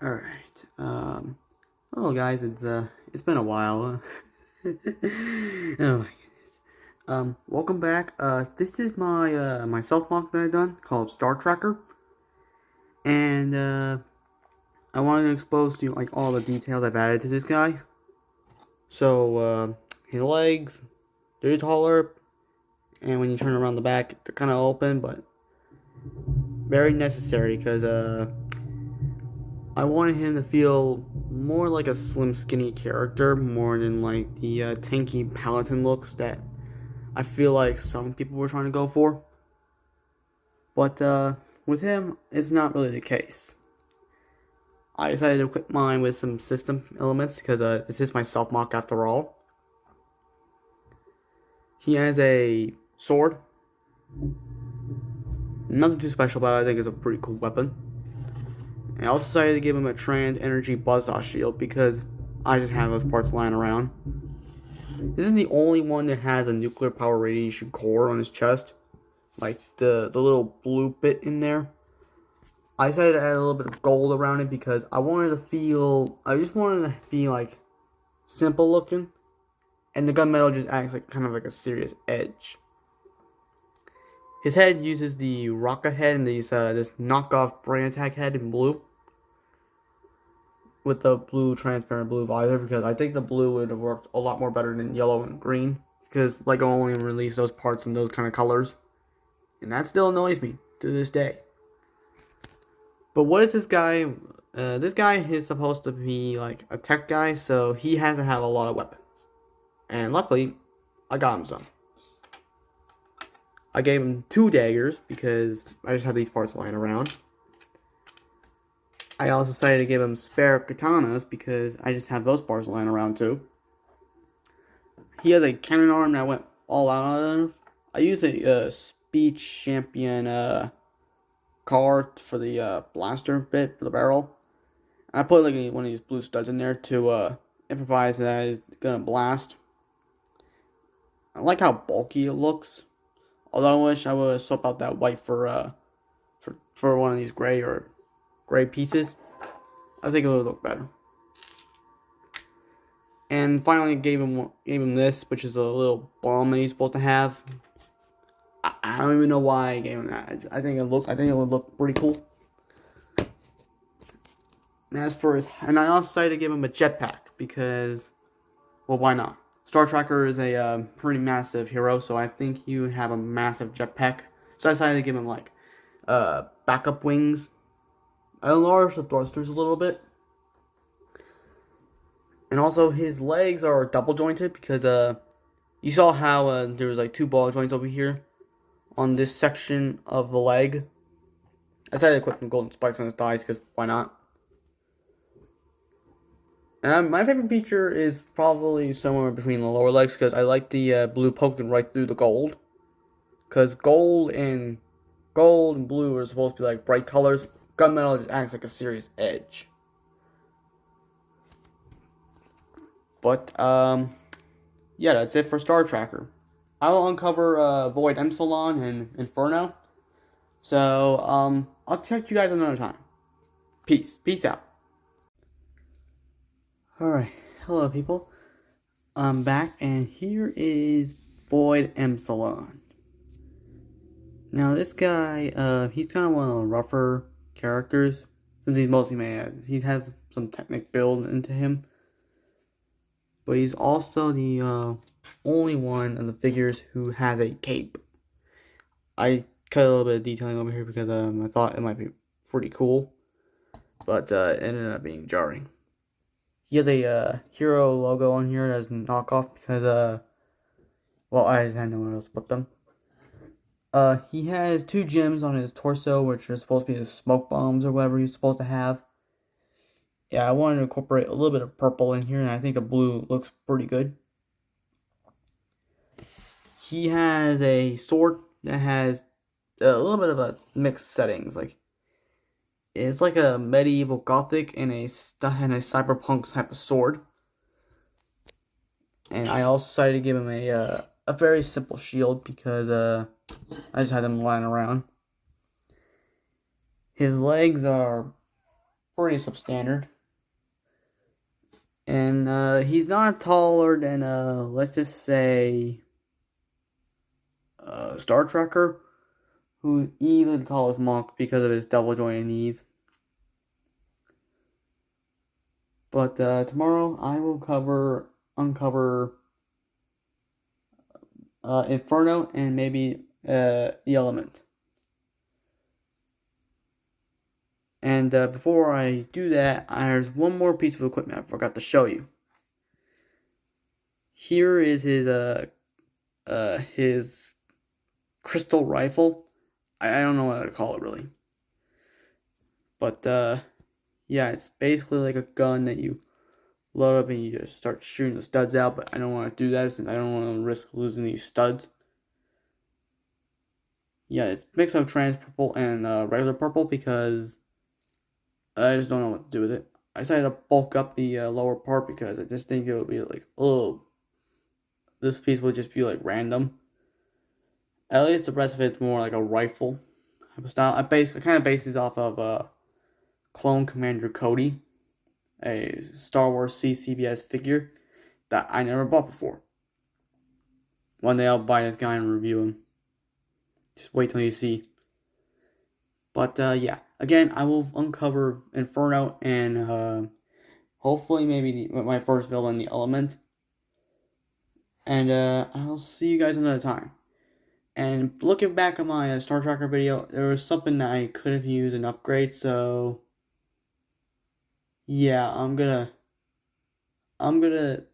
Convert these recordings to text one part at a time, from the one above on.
Alright, hello guys, it's been a while. Oh my goodness. Welcome back. This is my self-mock that I've done called Star Tracker. And, I wanted to expose to you, like, all the details I've added to this guy. So, his legs, they're taller, and when you turn around the back, they're kind of open, but very necessary, because, I wanted him to feel more like a slim, skinny character, more than like the tanky paladin looks that I feel like some people were trying to go for. But with him, it's not really the case. I decided to equip mine with some system elements because this is my self mock after all. He has a sword. Nothing too special, but I think it's a pretty cool weapon. I also decided to give him a Trans Energy Buzzsaw Shield because I just have those parts lying around. This is the only one that has a nuclear power radiation core on his chest. Like the little blue bit in there. I decided to add a little bit of gold around it because I just wanted to be like simple looking. And the gunmetal just acts like kind of like a serious edge. His head uses the rocket head and this knockoff brain attack head in blue. With the blue, transparent blue visor, because I think the blue would have worked a lot more better than yellow and green. Because LEGO only released those parts in those kind of colors. And that still annoys me to this day. But what is this guy? This guy is supposed to be like a tech guy, so he has to have a lot of weapons. And luckily, I got him some. I gave him 2 daggers because I just had these parts lying around. I also decided to give him spare katanas because I just have those parts lying around too. He has a cannon arm that went all out of. I used a speed champion card for the blaster bit for the barrel. And I put like one of these blue studs in there to improvise that it's gonna blast. I like how bulky it looks. Although I wish I would swap out that white for one of these gray pieces. I think it would look better. And finally, gave him this, which is a little bomb that he's supposed to have. I don't even know why I gave him that. I think it would look pretty cool. And I also decided to give him a jetpack because, well, why not? Star Tracker is a pretty massive hero, so I think you have a massive jetpack. So I decided to give him like backup wings. I enlarged the thrusters a little bit. And also his legs are double jointed because you saw how there was like 2 ball joints over here on this section of the leg. I decided to equip some golden spikes on his thighs because why not? And my favorite feature is probably somewhere between the lower legs because I like the blue poking right through the gold. Because gold and blue are supposed to be like bright colors. Gunmetal just acts like a serious edge. But yeah, that's it for Star Tracker. I will uncover Void Epsilon and Inferno. So I'll check you guys another time. Peace out. Alright, hello people. I'm back, and here is Void Epsilon. Now this guy, he's kind of one of the rougher characters, since he's mostly mad. He has some technic build into him. But he's also the only one of the figures who has a cape. I cut a little bit of detailing over here because I thought it might be pretty cool. But it ended up being jarring. He has a hero logo on here that's knockoff because, well, I just had no one else but them. He has 2 gems on his torso, which are supposed to be the smoke bombs or whatever he's supposed to have. Yeah, I wanted to incorporate a little bit of purple in here, and I think the blue looks pretty good. He has a sword that has a little bit of a mixed settings. Like, it's like a medieval gothic and a cyberpunk type of sword. And I also decided to give him a very simple shield because I just had him lying around. His legs are pretty substandard. And he's not taller than let's just say Star Trekker, who's easily the tallest monk because of his double jointed knees. But tomorrow I will uncover Inferno and maybe the Element. And before I do that, there's one more piece of equipment I forgot to show you. Here is his crystal rifle. I don't know what to call it really. But yeah, it's basically like a gun that you load up and you just start shooting the studs out, but I don't want to do that since I don't want to risk losing these studs. Yeah, it's a mix of trans purple and regular purple because I just don't know what to do with it. I decided to bulk up the lower part because I just think it would be like, oh, this piece would just be like random. At least the rest of it's more like a rifle type of style. I kind of base these off of Clone Commander Cody, a Star Wars CCBS figure that I never bought before. One day I'll buy this guy and review him. Just wait till you see. But yeah, again, I will uncover Inferno and hopefully maybe my first villain, the Element. And I'll see you guys another time. And looking back at my Star Tracker video, there was something that I could have used an upgrade, so yeah, I'm gonna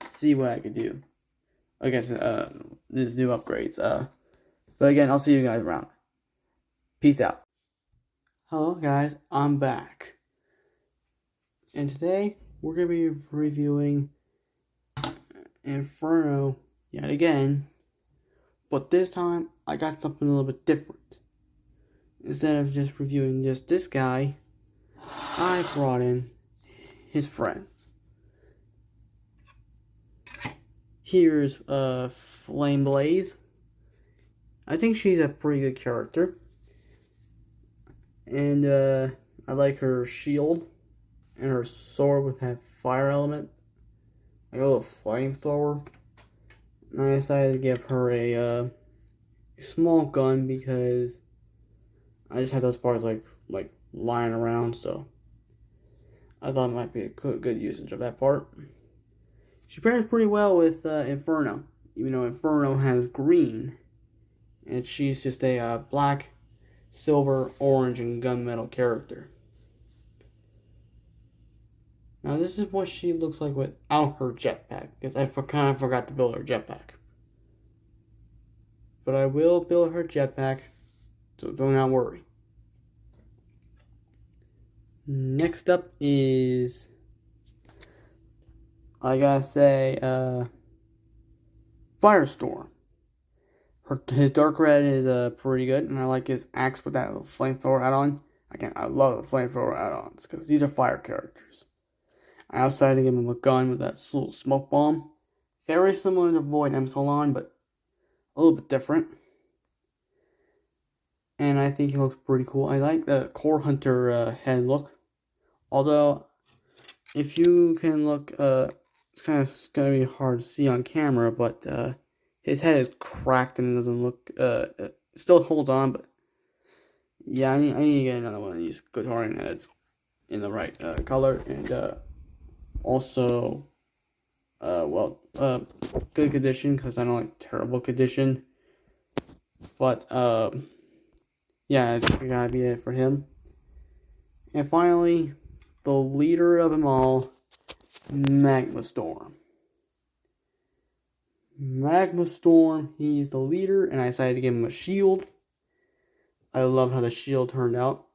see what I could do. I guess these new upgrades. But again, I'll see you guys around. Peace out. Hello guys, I'm back. And today we're gonna be reviewing Inferno yet again. But this time I got something a little bit different. Instead of just reviewing just this guy, I brought in his friends. Here's Flame Blaze. I think she's a pretty good character. And I like her shield and her sword with that fire element. Like a little flamethrower. And I decided to give her a small gun because I just had those parts like lying around, so I thought it might be a good usage of that part. She pairs pretty well with Inferno, even though Inferno has green, and she's just a black, silver, orange, and gunmetal character. Now this is what she looks like without her jetpack, because I kind of forgot to build her jetpack. But I will build her jetpack, so do not worry. Next up is, I gotta say, Firestorm. His dark red is pretty good, and I like his axe with that little flamethrower add-on. Again, I love the flamethrower add-ons because these are fire characters. I also decided to give him a gun with that little smoke bomb. Very similar to Void Epsilon, but a little bit different. And I think he looks pretty cool. I like the Core Hunter head look. Although, if you can look, it's kind of going to be hard to see on camera, but his head is cracked and it doesn't look, it still holds on, but yeah, I need to get another one of these Guitarian heads in the right color, and also, good condition, because I don't like terrible condition, but yeah, I think I gotta be it for him. And finally, the leader of them all, Magma Storm. Magma Storm, he's the leader, and I decided to give him a shield. I love how the shield turned out.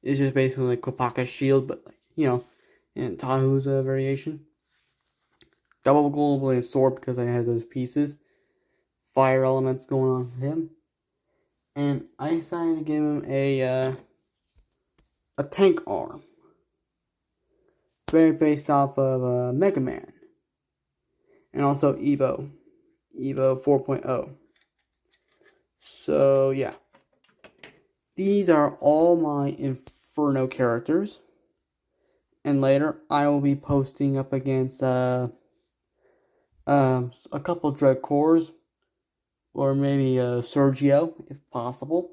It's just basically like Kopaka's shield, but you know, in Tahu's variation. Double global and sword because I had those pieces. Fire elements going on for him. And I decided to give him a tank arm. Very based off of Mega Man. And also Evo 4.0. So yeah. These are all my Inferno characters. And later, I will be posting up against a couple Dread Cores, or maybe Sergio, if possible.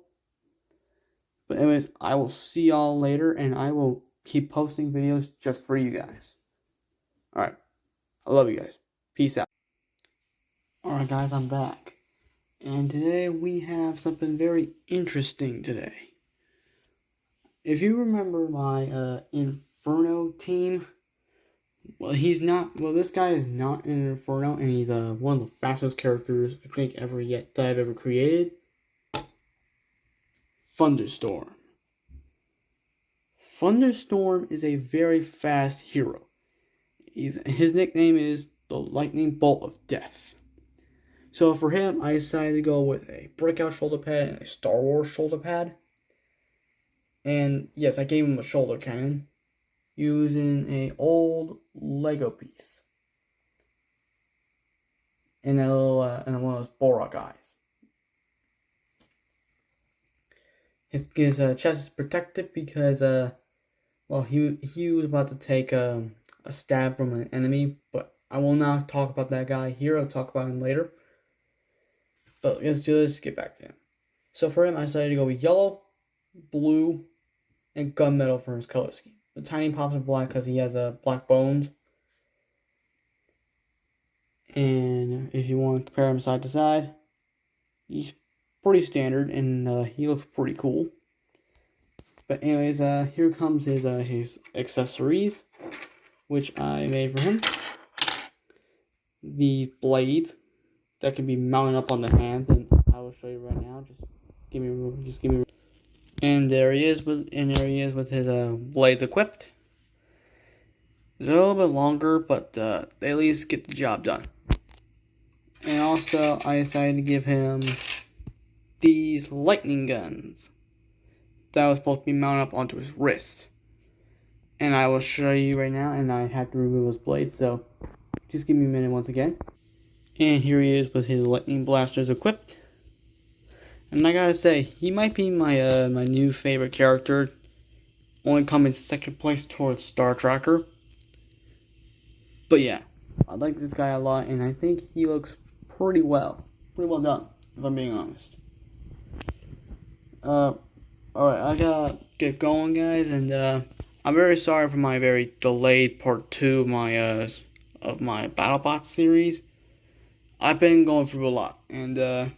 But anyways, I will see y'all later, and I will keep posting videos just for you guys. Alright, I love you guys. Peace out. Alright guys, I'm back. And today we have something very interesting today. If you remember my Inferno team, well, this guy is not in Inferno, and he's one of the fastest characters I think that I've ever created. Thunderstorm. Thunderstorm is a very fast hero. His nickname is the Lightning Bolt of Death. So for him, I decided to go with a Breakout shoulder pad and a Star Wars shoulder pad. And yes, I gave him a shoulder cannon using an old Lego piece and one of those Borak eyes. His chest is protected because he was about to take a stab from an enemy, but I will not talk about that guy here. I'll talk about him later. But let's just get back to him. So for him, I decided to go with yellow, blue, and gunmetal for his color scheme. The tiny pops are black because he has black bones. And if you want to compare him side to side, he's pretty standard, and he looks pretty cool. But anyways, here comes his accessories, which I made for him. These blades that can be mounted up on the hands, and I will show you right now. Just give me room. And there he is with his blades equipped. They're a little bit longer, but they at least get the job done. And also, I decided to give him these lightning guns that was supposed to be mounted up onto his wrist. And I will show you right now, and I have to remove his blades, so just give me a minute once again. And here he is with his lightning blasters equipped. And I gotta say, he might be my my new favorite character. Only coming second place towards Star Tracker. But yeah, I like this guy a lot, and I think he looks pretty well done, if I'm being honest. Alright, I gotta get going, guys, and I'm very sorry for my very delayed part 2 of my BattleBots series. I've been going through a lot, and there's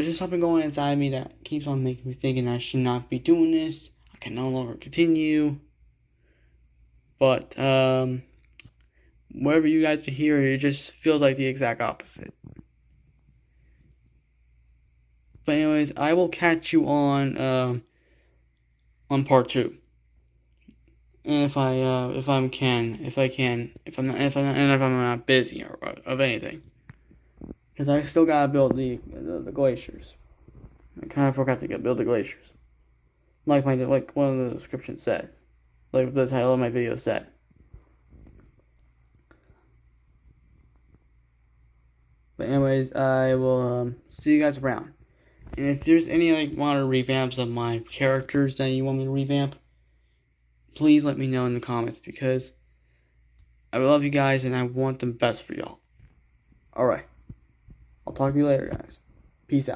just something going inside me that keeps on making me thinking I should not be doing this. I can no longer continue. But wherever you guys can hear it, it just feels like the exact opposite. But anyways, I will catch you on part 2. And if I'm not busy or of anything, because I still gotta build the glaciers. I kind of forgot to build the glaciers, like one of the descriptions says, like the title of my video said. But anyways, I will see you guys around. And if there's any modern revamps of my characters that you want me to revamp, please let me know in the comments, because I love you guys and I want the best for y'all. Alright. I'll talk to you later, guys. Peace out.